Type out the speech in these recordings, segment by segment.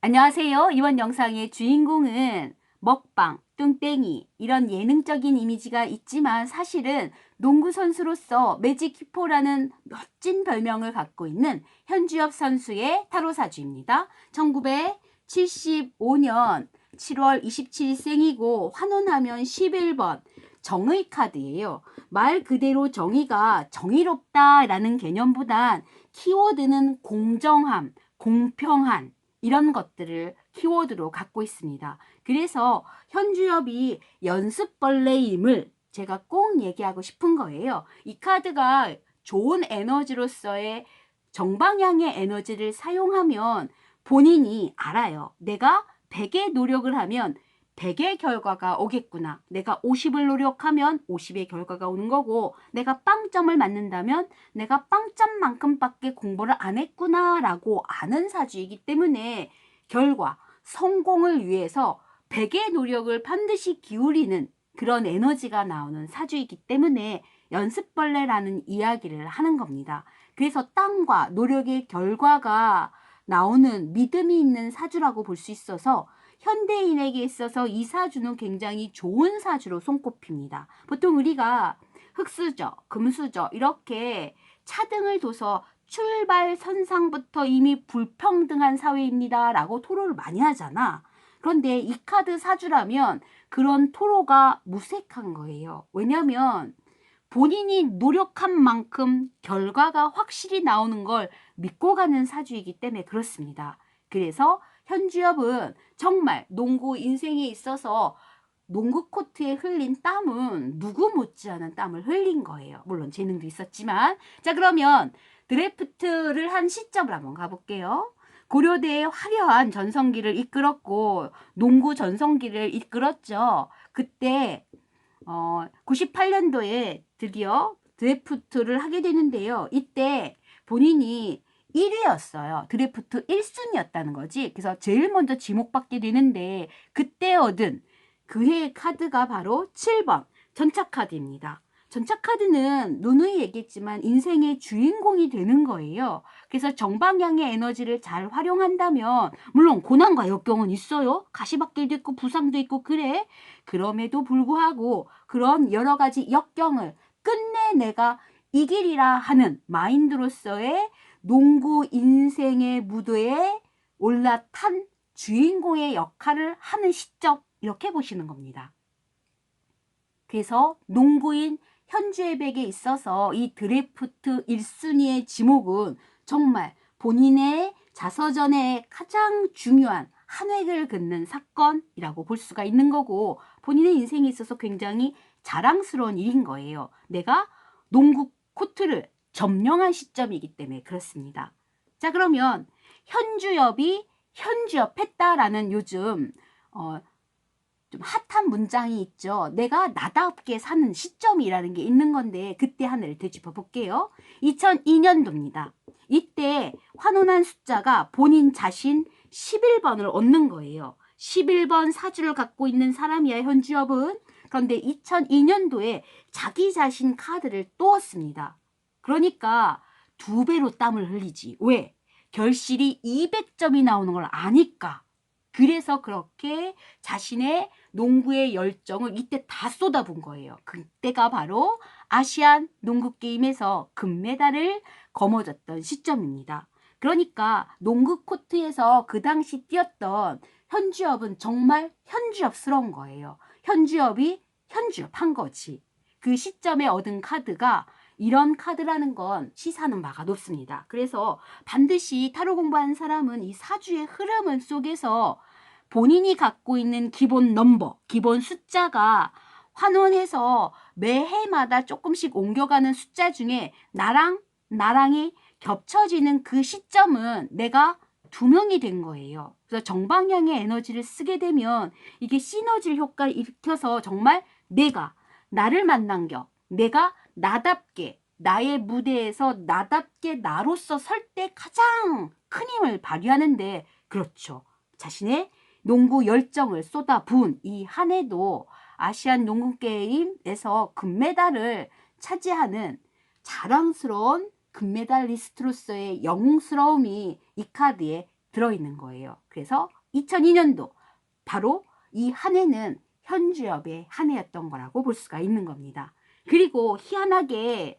안녕하세요. 이번 영상의 주인공은 먹방, 뚱땡이 이런 예능적인 이미지가 있지만 사실은 농구 선수로서 매직 키퍼라는 멋진 별명을 갖고 있는 현주엽 선수의 타로 사주입니다. 1975년 7월 27일 생이고 환원하면 11번 정의 카드예요. 말 그대로 정의가 정의롭다라는 개념보단 키워드는 공정함, 공평한 이런 것들을 키워드로 갖고 있습니다. 그래서 현주엽이 연습벌레임을 제가 꼭 얘기하고 싶은 거예요. 이 카드가 좋은 에너지로서의 정방향의 에너지를 사용하면 본인이 알아요. 내가 100의 노력을 하면 100의 결과가 오겠구나. 내가 50을 노력하면 50의 결과가 오는 거고, 내가 빵점을 맞는다면 내가 빵점만큼밖에 공부를 안 했구나 라고 아는 사주이기 때문에 결과, 성공을 위해서 100의 노력을 반드시 기울이는 그런 에너지가 나오는 사주이기 때문에 연습벌레라는 이야기를 하는 겁니다. 그래서 땀과 노력의 결과가 나오는 믿음이 있는 사주라고 볼 수 있어서 현대인에게 있어서 이 사주는 굉장히 좋은 사주로 손꼽힙니다. 보통 우리가 흙수저, 금수저 이렇게 차등을 둬서 출발 선상부터 이미 불평등한 사회입니다 라고 토로를 많이 하잖아. 그런데 이 카드 사주라면 그런 토로가 무색한 거예요. 왜냐하면 본인이 노력한 만큼 결과가 확실히 나오는 걸 믿고 가는 사주이기 때문에 그렇습니다. 그래서 현주엽은 정말 농구 인생에 있어서 농구 코트에 흘린 땀은 누구 못지않은 땀을 흘린 거예요. 물론 재능도 있었지만. 자, 그러면 드래프트를 한 시점을 한번 가볼게요. 고려대의 화려한 전성기를 이끌었고 농구 전성기를 이끌었죠. 그때 98년도에 드디어 드래프트를 하게 되는데요. 이때 본인이 1위였어요. 드래프트 1순위였다는 거지. 그래서 제일 먼저 지목받게 되는데 그때 얻은 그해의 카드가 바로 7번 전차카드입니다. 전차카드는 누누이 얘기했지만 인생의 주인공이 되는 거예요. 그래서 정방향의 에너지를 잘 활용한다면 물론 고난과 역경은 있어요. 가시밭길도 있고 부상도 있고 그래. 그럼에도 불구하고 그런 여러 가지 역경을 끝내 내가 이기리라 하는 마인드로서의 농구 인생의 무대에 올라탄 주인공의 역할을 하는 시점 이렇게 보시는 겁니다. 그래서 농구인 현주엽에게 있어서 이 드래프트 1순위의 지목은 정말 본인의 자서전에 가장 중요한 한 획을 긋는 사건이라고 볼 수가 있는 거고 본인의 인생에 있어서 굉장히 자랑스러운 일인 거예요. 내가 농구 코트를 점령한 시점이기 때문에 그렇습니다. 자, 그러면 현주엽이 현주엽했다라는 요즘 좀 핫한 문장이 있죠. 내가 나답게 사는 시점이라는 게 있는 건데 그때 하나를 되짚어 볼게요. 2002년도입니다. 이때 환원한 숫자가 본인 자신 11번을 얻는 거예요. 11번 사주를 갖고 있는 사람이야 현주엽은. 그런데 2002년도에 자기 자신 카드를 또 얻습니다. 그러니까 2배로 땀을 흘리지. 왜? 결실이 200점이 나오는 걸 아니까. 그래서 그렇게 자신의 농구의 열정을 이때 다 쏟아본 거예요. 그때가 바로 아시안 농구게임에서 금메달을 거머쥐었던 시점입니다. 그러니까 농구 코트에서 그 당시 뛰었던 현주엽은 정말 현주엽스러운 거예요. 현주엽이 현주엽한 거지. 그 시점에 얻은 카드가 이런 카드라는 건 시사는 바가 높습니다. 그래서 반드시 타로 공부하는 사람은 이 사주의 흐름 속에서 본인이 갖고 있는 기본 넘버, 기본 숫자가 환원해서 매해마다 조금씩 옮겨가는 숫자 중에 나랑이 겹쳐지는 그 시점은 내가 2명이 된 거예요. 그래서 정방향의 에너지를 쓰게 되면 이게 시너지 효과를 일으켜서 정말 내가 나를 만난 겨. 내가 나답게 나의 무대에서 나답게 나로서 설 때 가장 큰 힘을 발휘하는데 그렇죠. 자신의 농구 열정을 쏟아부은 이 한 해도 아시안 농구게임에서 금메달을 차지하는 자랑스러운 금메달리스트로서의 영웅스러움이 이 카드에 들어있는 거예요. 그래서 2002년도 바로 이 한 해는 현주엽의 한 해였던 거라고 볼 수가 있는 겁니다. 그리고 희한하게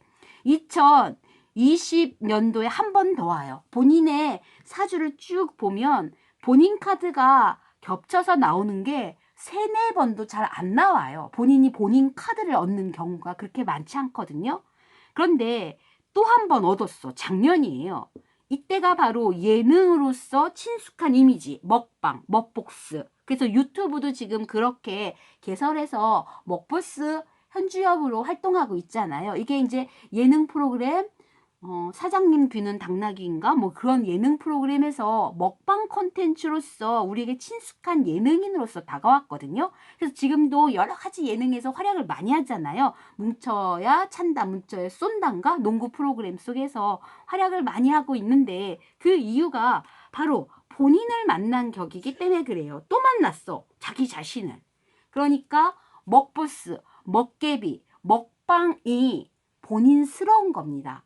2020년도에 한 번 더 와요. 본인의 사주를 쭉 보면 본인 카드가 겹쳐서 나오는 게 3, 4번도 잘 안 나와요. 본인이 본인 카드를 얻는 경우가 그렇게 많지 않거든요. 그런데 또 한 번 얻었어. 작년이에요. 이때가 바로 예능으로서 친숙한 이미지, 먹방, 먹복스. 그래서 유튜브도 지금 그렇게 개설해서 먹보스 현주엽으로 활동하고 있잖아요. 이게 이제 예능 프로그램 사장님 귀는 당나귀인가? 뭐 그런 예능 프로그램에서 먹방 콘텐츠로서 우리에게 친숙한 예능인으로서 다가왔거든요. 그래서 지금도 여러 가지 예능에서 활약을 많이 하잖아요. 뭉쳐야 찬다, 뭉쳐야 쏜단가? 농구 프로그램 속에서 활약을 많이 하고 있는데 그 이유가 바로 본인을 만난 격이기 때문에 그래요. 또 만났어. 자기 자신을. 그러니까 먹보스, 먹개비, 먹방이 본인스러운 겁니다.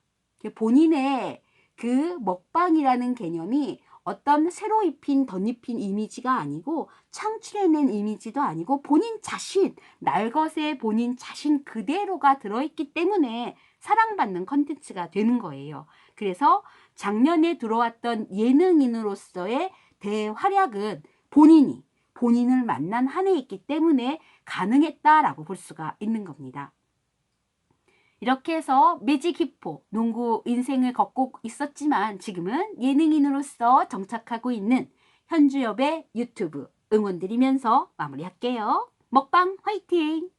본인의 그 먹방이라는 개념이 어떤 새로 입힌 덧입힌 이미지가 아니고 창출해낸 이미지도 아니고 본인 자신, 날것의 본인 자신 그대로가 들어있기 때문에 사랑받는 컨텐츠가 되는 거예요. 그래서 작년에 들어왔던 예능인으로서의 대활약은 본인을 만난 한 해였기 때문에 가능했다라고 볼 수가 있는 겁니다. 이렇게 해서 매직히포 농구 인생을 걷고 있었지만 지금은 예능인으로서 정착하고 있는 현주엽의 유튜브 응원드리면서 마무리할게요. 먹방 화이팅!